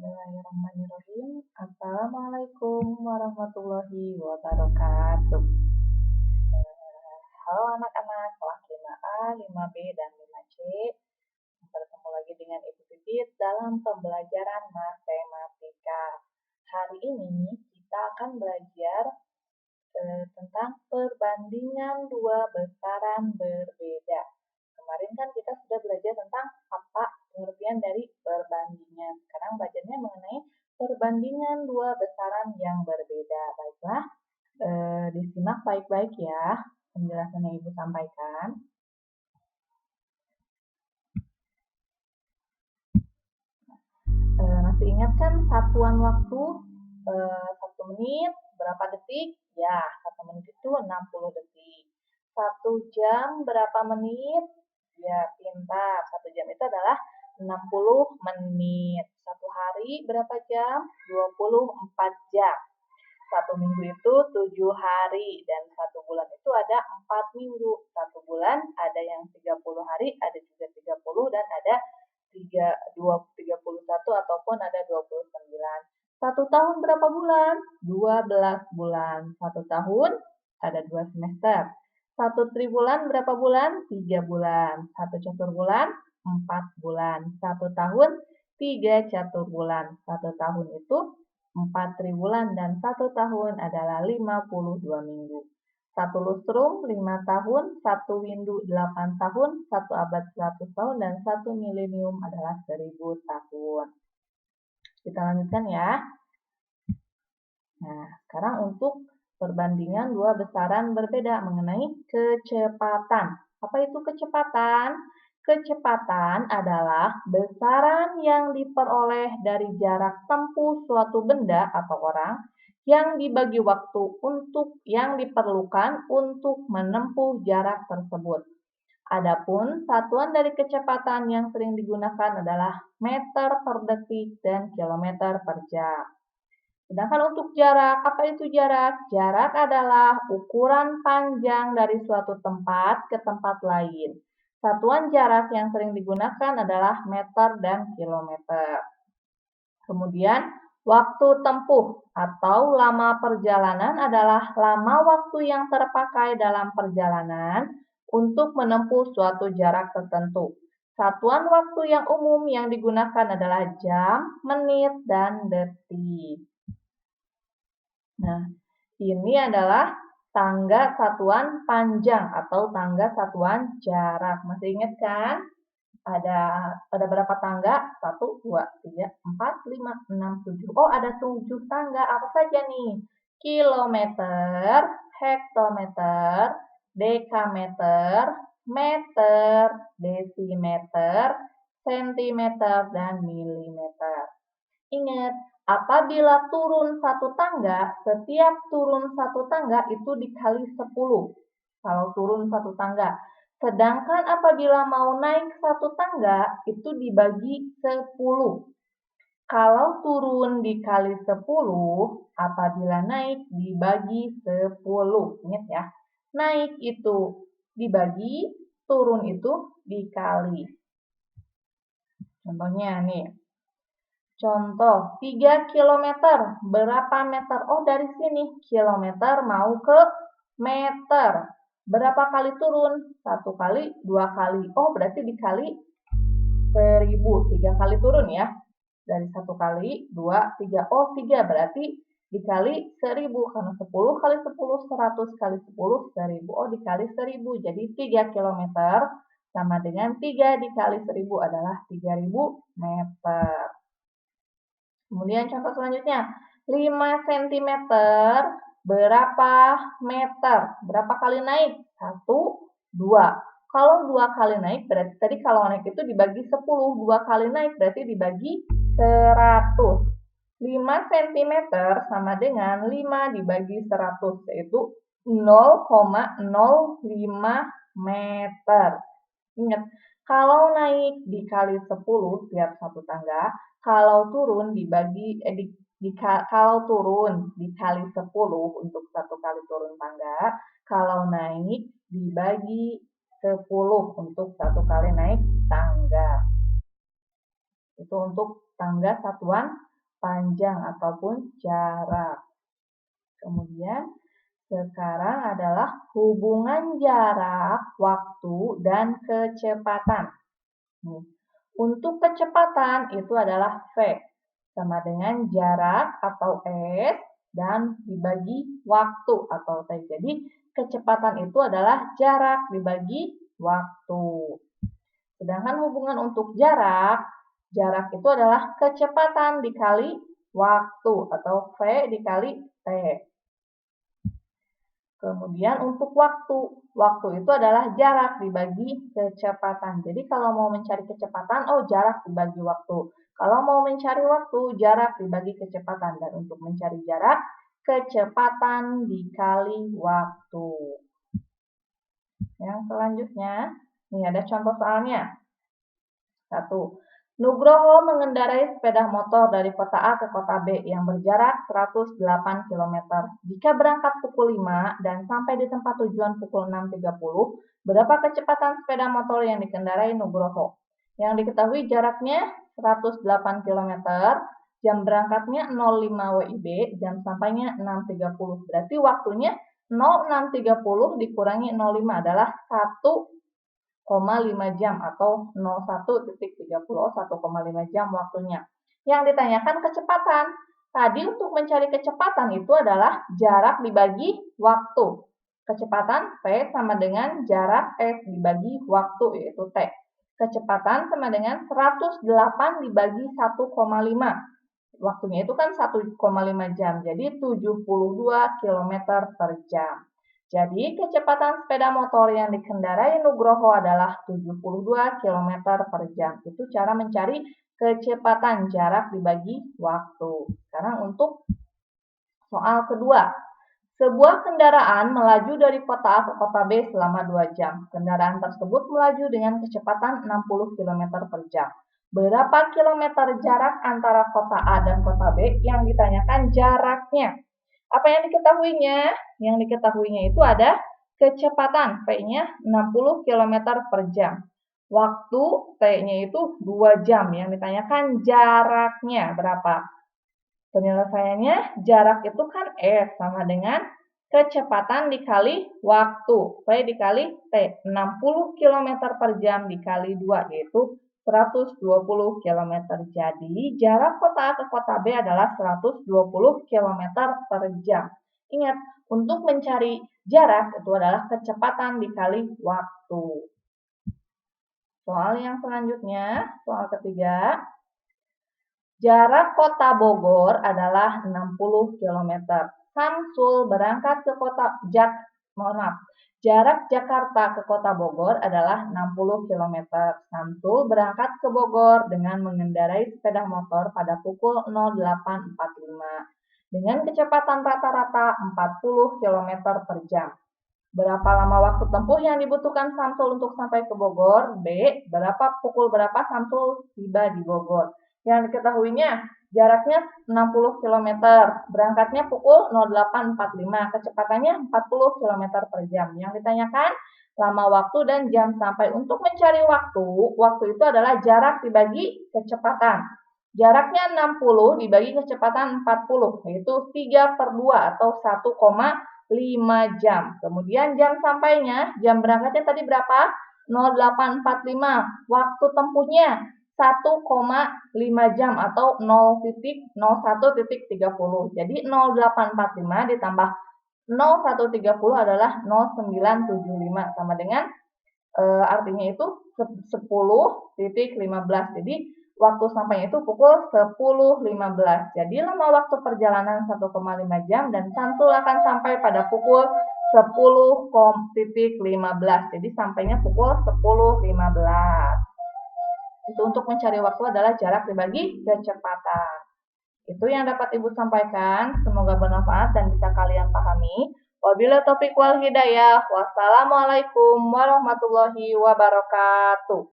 Bismillahirrahmanirrahim. Assalamualaikum warahmatullahi wabarakatuh. Halo anak-anak kelas 5A, 5B, dan 5C. Bertemu lagi dengan Ibu Pipit dalam pembelajaran matematika. Hari ini kita akan belajar tentang perbandingan dua besaran berbeda. Kemarin kan kita sudah belajar tentang apa pengertian dari perbandingan. Sekarang belajarnya mengenai perbandingan dua besaran yang berbeda. Baiklah, disimak baik-baik ya penjelasan yang Ibu sampaikan. Masih ingat kan satuan waktu 1 menit berapa detik? Ya, 1 menit itu 60 detik. 1 jam berapa menit? Ya, pintar. 1 jam itu adalah 60 menit. 1 hari berapa jam? 24 jam. 1 minggu itu 7 hari. Dan 1 bulan itu ada 4 minggu. 1 bulan ada yang 30 hari, ada juga 30, dan ada 31 ataupun ada 29. 1 tahun berapa bulan? 12 bulan. 1 tahun ada 2 semester. 1 triwulan berapa bulan? 3 bulan. 1 catur bulan? 4 bulan. 1 tahun 3 catur bulan. 1 tahun itu 4 triwulan dan 1 tahun adalah 52 minggu. 1 lustrum 5 tahun, 1 windu 8 tahun, 1 abad 100 tahun, dan 1 milenium adalah 1000 tahun. Kita lanjutkan ya. Nah, sekarang untuk perbandingan dua besaran berbeda mengenai kecepatan. Apa itu kecepatan? Kecepatan adalah besaran yang diperoleh dari jarak tempuh suatu benda atau orang yang dibagi waktu yang diperlukan untuk menempuh jarak tersebut. Adapun satuan dari kecepatan yang sering digunakan adalah meter per detik dan kilometer per jam. Sedangkan untuk jarak, apa itu jarak? Jarak adalah ukuran panjang dari suatu tempat ke tempat lain. Satuan jarak yang sering digunakan adalah meter dan kilometer. Kemudian, waktu tempuh atau lama perjalanan adalah lama waktu yang terpakai dalam perjalanan untuk menempuh suatu jarak tertentu. Satuan waktu yang umum yang digunakan adalah jam, menit, dan detik. Nah, ini adalah tangga satuan panjang atau tangga satuan jarak. Masih ingat kan? Ada berapa tangga? 1, 2, 3, 4, 5, 6, 7. Oh, ada 7 tangga. Apa saja nih? Kilometer, hektometer, dekameter, meter, desimeter, sentimeter, dan milimeter. Ingat, apabila turun satu tangga, setiap turun satu tangga itu dikali 10. Kalau turun satu tangga. Sedangkan apabila mau naik satu tangga, itu dibagi 10. Kalau turun dikali 10, apabila naik dibagi 10. Ingat ya, naik itu dibagi, turun itu dikali. Contohnya nih. Contoh, 3 km, berapa meter? Oh, dari sini, kilometer mau ke meter. Berapa kali turun? 1 kali, 2 kali. Oh, berarti dikali 1000. 3 kali turun ya. Dari 1 kali, 2, 3. Oh, 3 berarti dikali 1000. Karena 10 kali 10, 100 kali 10, 1000. Oh, dikali 1000. Jadi 3 km sama dengan 3 dikali 1000 adalah 3000 meter. Kemudian contoh selanjutnya, 5 cm berapa meter? Berapa kali naik? 1, 2. Kalau 2 kali naik, berarti tadi kalau naik itu dibagi 10. 2 kali naik berarti dibagi 100. 5 cm sama dengan 5 dibagi 100, yaitu 0,05 meter. Ingat, kalau naik dikali 10 tiap satu tangga, kalau turun kalau turun dikali 10 untuk satu kali turun tangga, kalau naik dibagi 10 untuk satu kali naik tangga. Itu untuk tangga satuan panjang ataupun jarak. Kemudian sekarang adalah hubungan jarak, waktu, dan kecepatan. Untuk kecepatan itu adalah V, sama dengan jarak atau S, dan dibagi waktu atau T. Jadi kecepatan itu adalah jarak dibagi waktu. Sedangkan hubungan untuk jarak itu adalah kecepatan dikali waktu atau V dikali T. Kemudian untuk waktu itu adalah jarak dibagi kecepatan. Jadi kalau mau mencari kecepatan, jarak dibagi waktu. Kalau mau mencari waktu, jarak dibagi kecepatan. Dan untuk mencari jarak, kecepatan dikali waktu. Yang selanjutnya, ini ada contoh soalnya. 1. Nugroho mengendarai sepeda motor dari kota A ke kota B yang berjarak 108 km. Jika berangkat pukul 5 dan sampai di tempat tujuan pukul 6.30, berapa kecepatan sepeda motor yang dikendarai Nugroho? Yang diketahui jaraknya 108 km, jam berangkatnya 05 WIB, jam sampainya 6.30. Berarti waktunya 06.30 dikurangi 05 adalah 1,5 jam atau 01.30, 1,5 jam waktunya. Yang ditanyakan kecepatan. Tadi untuk mencari kecepatan itu adalah jarak dibagi waktu. Kecepatan V sama dengan jarak S dibagi waktu, yaitu T. Kecepatan sama dengan 108 dibagi 1,5. Waktunya itu kan 1,5 jam, jadi 72 km per jam. Jadi, kecepatan sepeda motor yang dikendarai Nugroho adalah 72 km per jam. Itu cara mencari kecepatan jarak dibagi waktu. Sekarang untuk soal kedua. Sebuah kendaraan melaju dari kota A ke kota B selama 2 jam. Kendaraan tersebut melaju dengan kecepatan 60 km per jam. Berapa kilometer jarak antara kota A dan kota B? Yang ditanyakan jaraknya. Apa yang diketahuinya? Yang diketahuinya itu ada kecepatan, V-nya 60 km per jam. Waktu, T-nya itu 2 jam. Yang ditanyakan jaraknya berapa? Penyelesaiannya, jarak itu kan S sama dengan kecepatan dikali waktu. V dikali T. 60 km per jam dikali 2, yaitu 120 km. Jadi, jarak kota A ke kota B adalah 120 km per jam. Ingat, untuk mencari jarak itu adalah kecepatan dikali waktu. Soal yang selanjutnya, soal ketiga. Jarak kota Bogor adalah 60 km. Samsul berangkat ke Jarak Jakarta ke kota Bogor adalah 60 km. Samsul berangkat ke Bogor dengan mengendarai sepeda motor pada pukul 08.45 dengan kecepatan rata-rata 40 km per jam. Berapa lama waktu tempuh yang dibutuhkan Samsul untuk sampai ke Bogor? B. Pukul berapa Samsul tiba di Bogor? Yang diketahuinya, jaraknya 60 km, berangkatnya pukul 08.45, kecepatannya 40 km per jam. Yang ditanyakan, lama waktu dan jam sampai. Untuk mencari waktu itu adalah jarak dibagi kecepatan. Jaraknya 60 dibagi kecepatan 40, yaitu 3/2 atau 1,5 jam. Kemudian jam sampainya, jam berangkatnya tadi berapa? 08.45. Waktu tempuhnya 1,5 jam atau 0,01.30. Jadi 08.45 ditambah 01.30 adalah 0975 sama dengan artinya itu 10.15. Jadi waktu sampainya itu pukul 10.15. Jadi lama waktu perjalanan 1,5 jam dan Samsul akan sampai pada pukul 10.15. Jadi sampainya pukul 10.15. Itu untuk mencari waktu adalah jarak dibagi kecepatan. Itu yang dapat Ibu sampaikan. Semoga bermanfaat dan bisa kalian pahami. Wabillahi taufiq wal hidayah. Wassalamualaikum warahmatullahi wabarakatuh.